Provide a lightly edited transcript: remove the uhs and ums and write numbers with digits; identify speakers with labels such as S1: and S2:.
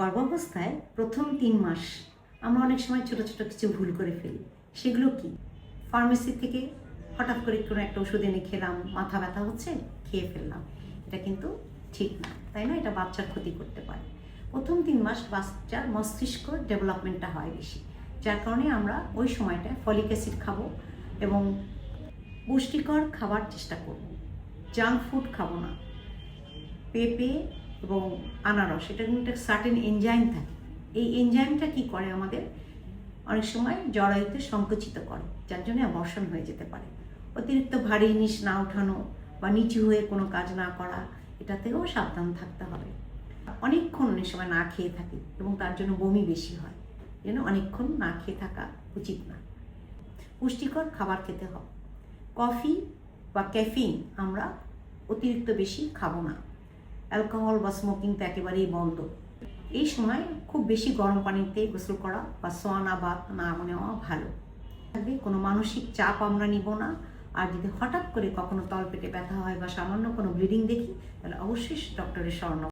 S1: গর্ভাবস্থায় প্রথম ৩ মাস আমরা অনেক সময় ছোট ছোট কিছু ভুল করে ফেলি। সেগুলো কি? ফার্মেসি থেকে হঠাৎ করে কোনো একটা ওষুধ এনে খেলাম, মাথা ব্যথা হচ্ছে, খেয়ে ফেললাম। এটা কিন্তু ঠিক না, তাই না? এটা বাচ্চার ক্ষতি করতে পারে। প্রথম ৩ মাস বাচ্চার মস্তিষ্ক ডেভেলপমেন্টটা হয় বেশি, যার কারণে আমরা ওই সময়টায় ফলিক অ্যাসিড খাবো এবং পুষ্টিকর খাবার চেষ্টা করব। জাঙ্ক ফুড খাবো না। পেঁপে এবং আনারস, এটা কিন্তু একটা সার্টেন এনজাইম থাকে। এই এনজাইমটা কি করে, আমাদের অনেক সময় জরায়ুতে সংকুচিত করে, যার জন্য অ্যাবর্শন হয়ে যেতে পারে। অতিরিক্ত ভারী জিনিস না ওঠানো বা নিচু হয়ে কোনো কাজ না করা, এটা থেকেও সাবধান থাকতে হবে। অনেকক্ষণ অনেক সময় না খেয়ে থাকি এবং তার জন্য বমি বেশি হয়, যেন অনেকক্ষণ না খেয়ে থাকা উচিত না। পুষ্টিকর খাবার খেতে হবে। কফি বা ক্যাফিন আমরা অতিরিক্ত বেশি খাবো না। অ্যালকোহল বা স্মোকিং তো একেবারেই বন্ধ। এই সময় খুব বেশি গরম পানিতে গোসল করা বা সোয়ানা বাত না নেওয়া ভালো। কোনো মানসিক চাপ আমরা নিব না। আর যদি হঠাৎ করে কখনো তলপেটে ব্যথা হয় বা সামান্য কোনো ব্লিডিং দেখি, তাহলে অবশ্যই ডক্টরের শরণ